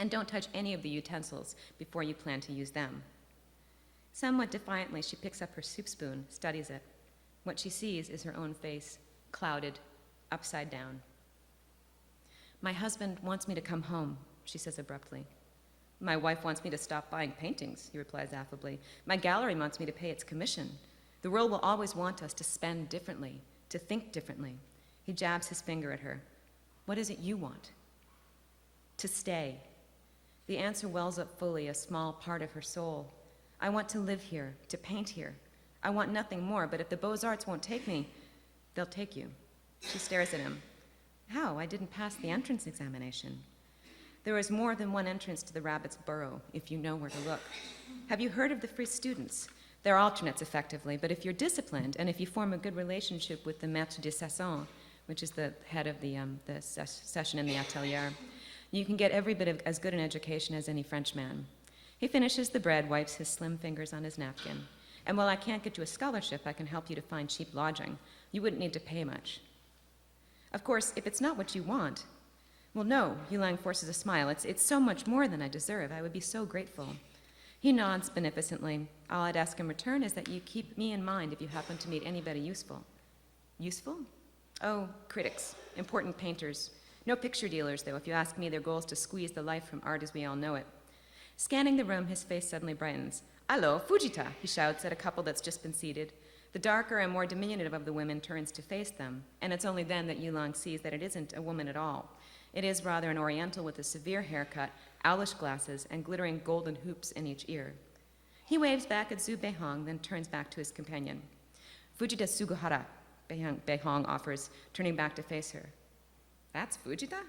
And don't touch any of the utensils before you plan to use them. Somewhat defiantly, she picks up her soup spoon, studies it. What she sees is her own face, clouded, upside down. "My husband wants me to come home," she says abruptly. "My wife wants me to stop buying paintings," he replies affably. "My gallery wants me to pay its commission. The world will always want us to spend differently, to think differently." He jabs his finger at her. "What is it you want?" "To stay." The answer wells up fully, a small part of her soul. "I want to live here, to paint here. I want nothing more, but if the Beaux-Arts won't take me, they'll take you." She stares at him. "How? I didn't pass the entrance examination." "There is more than one entrance to the rabbit's burrow, if you know where to look. Have you heard of the free students? They're alternates, effectively, but if you're disciplined and if you form a good relationship with the maître de session, which is the head of the session in the atelier, you can get every bit of as good an education as any Frenchman." He finishes the bread, wipes his slim fingers on his napkin. "And while I can't get you a scholarship, I can help you to find cheap lodging. You wouldn't need to pay much." "Of course, if it's not what you want—" "Well, no," Yulang forces a smile. It's so much more than I deserve. I would be so grateful." He nods beneficently. "All I'd ask in return is that you keep me in mind if you happen to meet anybody useful." "Useful?" "Oh, critics, important painters. No picture dealers, though. If you ask me, their goal is to squeeze the life from art as we all know it." Scanning the room, his face suddenly brightens. "Allo, Fujita," he shouts at a couple that's just been seated. The darker and more diminutive of the women turns to face them, and it's only then that Yulang sees that it isn't a woman at all. It is rather an Oriental with a severe haircut, owlish glasses, and glittering golden hoops in each ear. He waves back at Zhu Beihong, then turns back to his companion. "Fujita Suguhara," Beihong offers, turning back to face her. "That's Fujita?"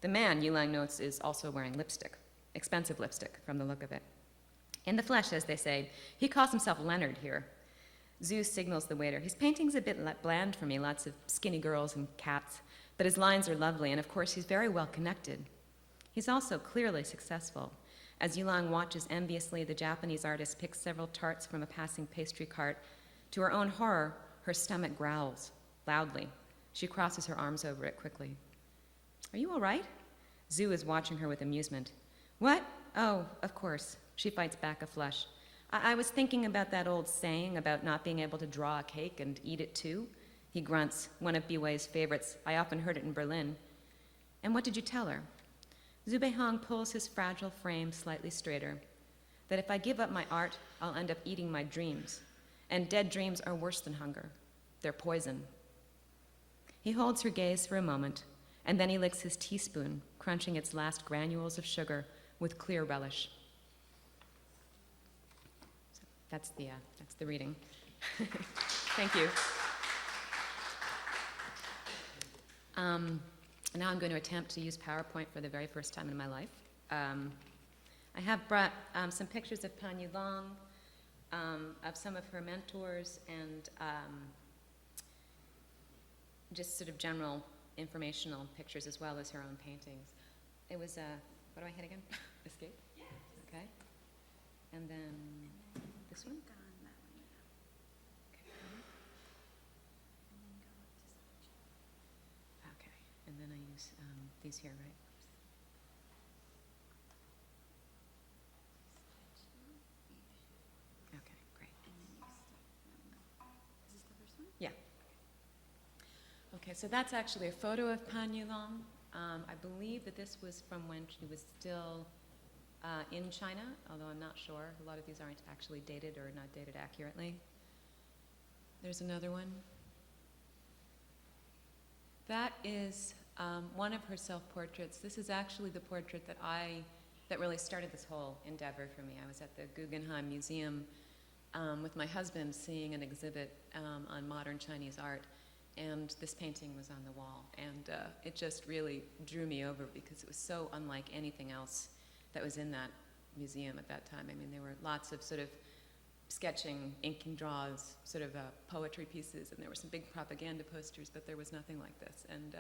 The man, Yulang notes, is also wearing lipstick. Expensive lipstick, from the look of it. In the flesh, as they say. He calls himself Leonard here. Zhu signals the waiter. "His painting's a bit bland for me, lots of skinny girls and cats, but his lines are lovely, and of course he's very well connected." He's also clearly successful. As Yulang watches enviously, the Japanese artist picks several tarts from a passing pastry cart. To her own horror, her stomach growls, loudly. She crosses her arms over it quickly. "Are you all right?" Zhu is watching her with amusement. "What? Oh, of course." She fights back a flush. I was thinking about that old saying about not being able to draw a cake and eat it too." He grunts, one of Biwei's favorites. I often heard it in Berlin. "And what did you tell her?" Zhu Beihong pulls his fragile frame slightly straighter. "That if I give up my art, I'll end up eating my dreams. And dead dreams are worse than hunger. They're poison." He holds her gaze for a moment, and then he licks his teaspoon, crunching its last granules of sugar with clear relish. That's the reading. Thank you. Now I'm going to attempt to use PowerPoint for the very first time in my life. I have brought some pictures of Pan Yulang, of some of her mentors, and just sort of general informational pictures as well as her own paintings. It was what do I hit again? Escape? Yeah. Okay. And then this one? Okay. And then I use these here, right? Okay, great. Is this the first one? Yeah. Okay, so that's actually a photo of Pan Yulang. I believe that this was from when she was still in China, although I'm not sure. A lot of these aren't actually dated or not dated accurately. There's another one. That is one of her self-portraits. This is actually the portrait that really started this whole endeavor for me. I was at the Guggenheim Museum with my husband seeing an exhibit on modern Chinese art, and this painting was on the wall, and it just really drew me over because it was so unlike anything else that was in that museum at that time. I mean, there were lots of sort of sketching, inking draws, sort of poetry pieces, and there were some big propaganda posters, but there was nothing like this. And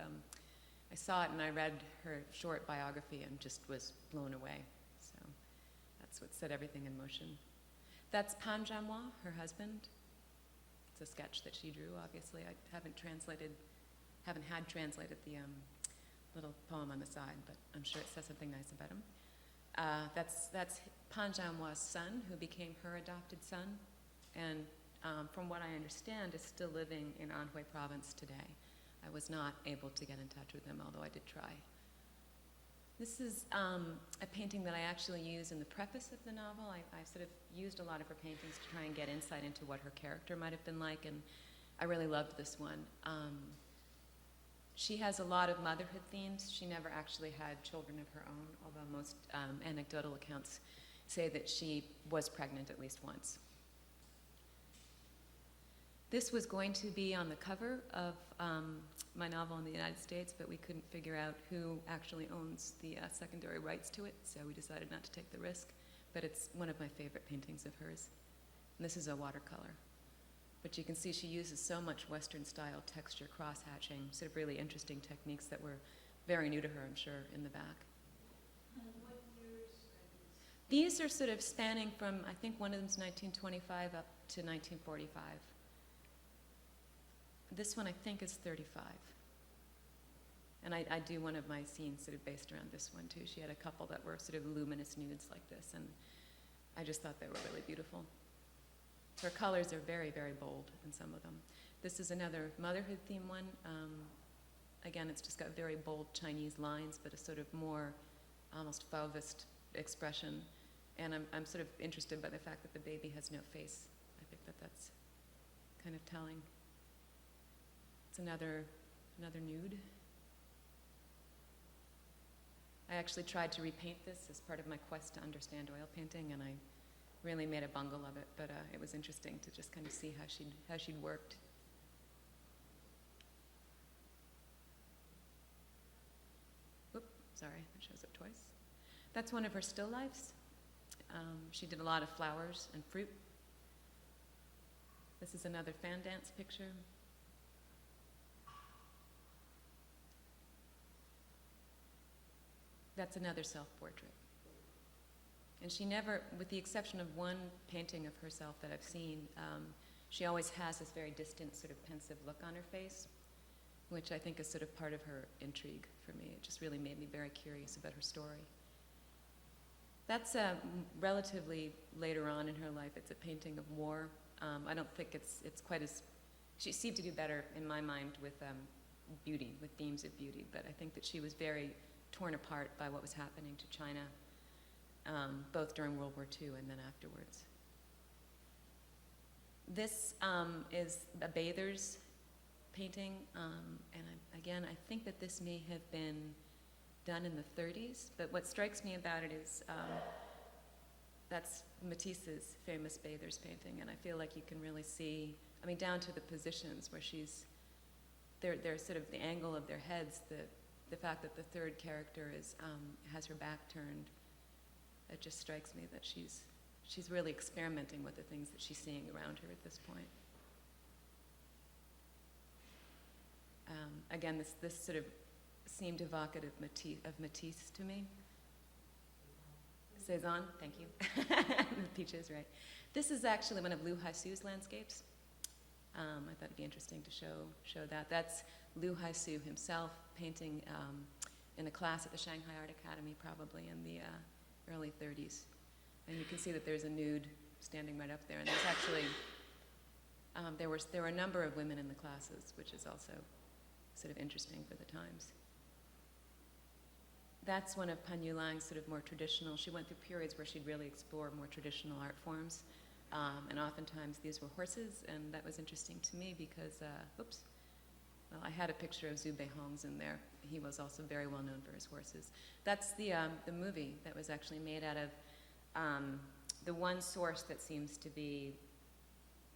I saw it and I read her short biography and just was blown away. So that's what set everything in motion. That's Pan Jamwa, her husband. It's a sketch that she drew, obviously. I haven't had translated the little poem on the side, but I'm sure it says something nice about him. That's Panjanwa's son, who became her adopted son, and from what I understand, is still living in Anhui province today. I was not able to get in touch with him, although I did try. This is a painting that I actually use in the preface of the novel. I sort of used a lot of her paintings to try and get insight into what her character might have been like, and I really loved this one. She has a lot of motherhood themes. She never actually had children of her own, although most anecdotal accounts say that she was pregnant at least once. This was going to be on the cover of my novel in the United States, but we couldn't figure out who actually owns the secondary rights to it, so we decided not to take the risk. But it's one of my favorite paintings of hers. And this is a watercolor. But you can see she uses so much Western-style texture cross-hatching, sort of really interesting techniques that were very new to her, I'm sure, in the back. What years are These are sort of spanning from, I think one of them's 1925 up to 1945. This one, I think, is 35. And I do one of my scenes sort of based around this one, too. She had a couple that were sort of luminous nudes like this, and I just thought they were really beautiful. Her colors are very, very bold in some of them. This is another motherhood theme one. Again, it's just got very bold Chinese lines, but a sort of more almost Fauvist expression. And I'm sort of interested by the fact that the baby has no face. I think that that's kind of telling. It's another nude. I actually tried to repaint this as part of my quest to understand oil painting, and I really made a bungle of it, but it was interesting to just kind of see how she'd worked. Oop, sorry, that shows up twice. That's one of her still lifes. She did a lot of flowers and fruit. This is another fan dance picture. That's another self-portrait. And she never, with the exception of one painting of herself that I've seen, she always has this very distant, sort of pensive look on her face, which I think is sort of part of her intrigue for me. It just really made me very curious about her story. That's relatively later on in her life. It's a painting of war. I don't think it's quite as, she seemed to do better in my mind with beauty, with themes of beauty, but I think that she was very torn apart by what was happening to China, both during World War II and then afterwards. This is a bather's painting, and again, I think that this may have been done in the 30s, but what strikes me about it is that's Matisse's famous bather's painting, and I feel like you can really see, I mean, down to the positions where they're sort of the angle of their heads, the fact that the third character has her back turned, it just strikes me that she's really experimenting with the things that she's seeing around her at this point. Again, this sort of seemed evocative of Matisse to me. Cézanne, thank you. The peaches, right. This is actually one of Liu Haisu's landscapes. I thought it'd be interesting to show that. That's Liu Haisu himself painting in a class at the Shanghai Art Academy, probably in the early 30s. And you can see that there's a nude standing right up there. And there's actually, there were a number of women in the classes, which is also sort of interesting for the times. That's one of Pan Yulang's sort of more traditional, she went through periods where she'd really explore more traditional art forms. And oftentimes these were horses, and that was interesting to me because, well, I had a picture of Zhu Beihong's in there. He was also very well known for his horses. That's the movie that was actually made out of the one source that seems to be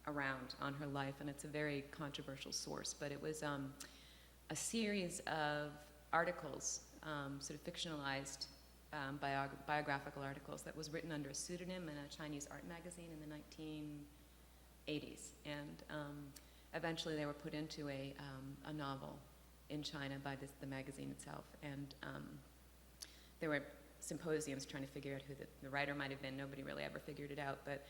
around on her life, and it's a very controversial source, but it was a series of articles, sort of fictionalized biographical articles that was written under a pseudonym in a Chinese art magazine in the 1980s. And eventually they were put into a novel in China by the magazine itself. And there were symposiums trying to figure out who the writer might have been. Nobody really ever figured it out. But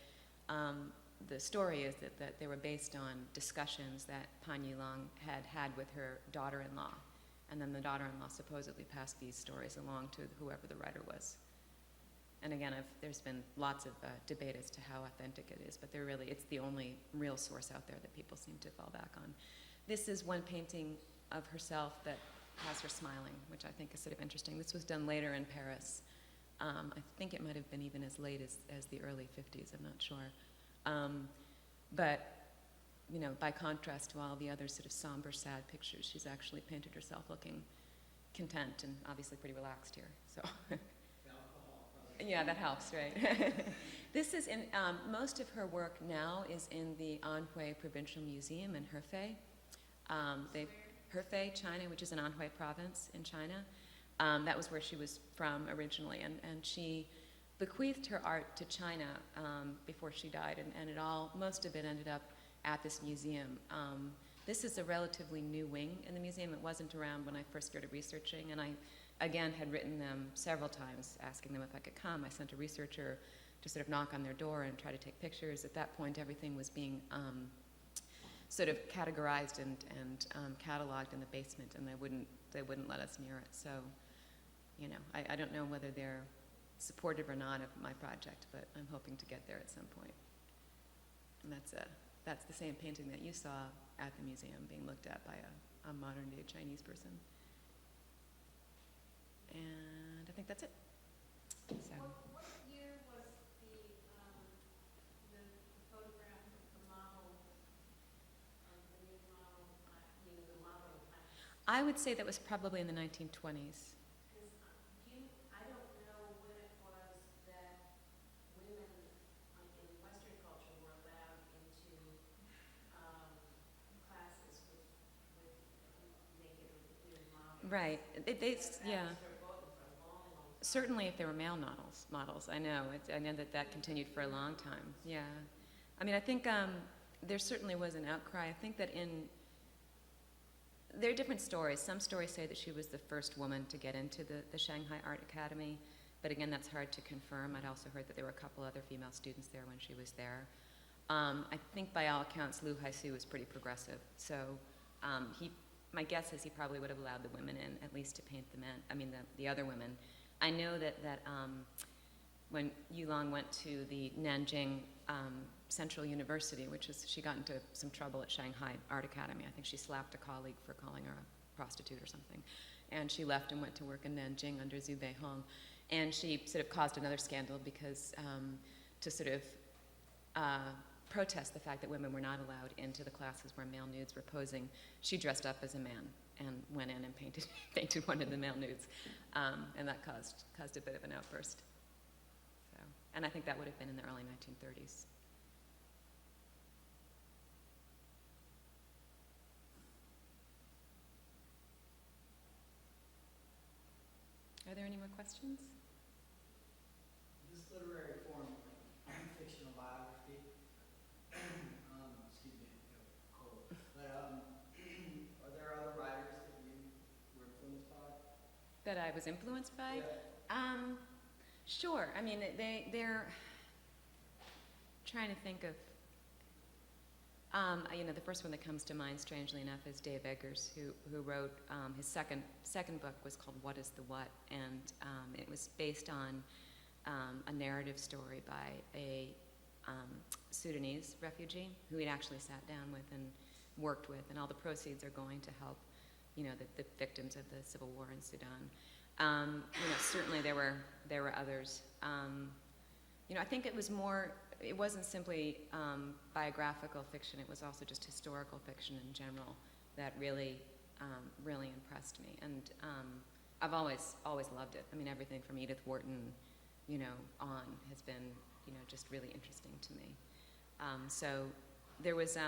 the story is that they were based on discussions that Pan Yulang had with her daughter-in-law. And then the daughter-in-law supposedly passed these stories along to whoever the writer was. And again, there's been lots of debate as to how authentic it is, but it's the only real source out there that people seem to fall back on. This is one painting of herself that has her smiling, which I think is sort of interesting. This was done later in Paris. I think it might have been even as late as the early 50s, I'm not sure. But, you know, by contrast to all the other sort of somber, sad pictures, she's actually painted herself looking content and obviously pretty relaxed here, so. Yeah, that helps, right? This is in, most of her work now is in the Anhui Provincial Museum in Hefei. Hefei, China, which is in Anhui province in China. That was where she was from originally, and she bequeathed her art to China before she died, and most of it ended up at this museum. This is a relatively new wing in the museum. It wasn't around when I first started researching, and I, again, had written them several times asking them if I could come. I sent a researcher to sort of knock on their door and try to take pictures. At that point, everything was being sort of categorized and cataloged in the basement, and they wouldn't let us near it. So, you know, I don't know whether they're supportive or not of my project, but I'm hoping to get there at some point. And that's the same painting that you saw at the museum being looked at by a modern-day Chinese person. And I think that's it. So. What year was the photograph of the model, the new model, the model class? I would say that was probably in the 1920s. I don't know when it was that women in Western culture were allowed into classes with naked or nude models. Right. Yeah. Certainly, if there were male models, I know. I know that continued for a long time. Yeah. I mean, I think there certainly was an outcry. I think that there are different stories. Some stories say that she was the first woman to get into the Shanghai Art Academy, but again, that's hard to confirm. I'd also heard that there were a couple other female students there when she was there. I think by all accounts, Liu Haisu was pretty progressive. So my guess is he probably would have allowed the women in, at least to paint the men. I mean, the other women. I know that when Yulong went to the Nanjing Central University, she got into some trouble at Shanghai Art Academy. I think she slapped a colleague for calling her a prostitute or something. And she left and went to work in Nanjing under Zhu Beihong. And she sort of caused another scandal because to sort of protest the fact that women were not allowed into the classes where male nudes were posing, she dressed up as a man and went in and painted one of the male nudes. And that caused a bit of an outburst. So, and I think that would have been in the early 1930s. Are there any more questions? This literary form, like fictional biography, excuse me, cold. But are there other writers that you were influenced by? That I was influenced by? Yeah. Sure. I mean, they're trying to think of. You know, the first one that comes to mind, strangely enough, is Dave Eggers, who wrote his second book was called What is the What, and it was based on a narrative story by a Sudanese refugee who he'd actually sat down with and worked with, and all the proceeds are going to help, you know, the victims of the civil war in Sudan. You know, certainly there were others. You know, I think it was more. It wasn't simply biographical fiction. It was also just historical fiction in general that really impressed me. And I've always loved it. I mean, everything from Edith Wharton, you know, on has been, you know, just really interesting to me. So there was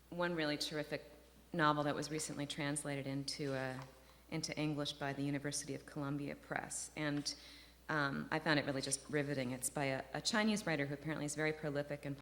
one really terrific novel that was recently translated into English by the University of Columbia Press, and I found it really just riveting. It's by a Chinese writer who apparently is very prolific and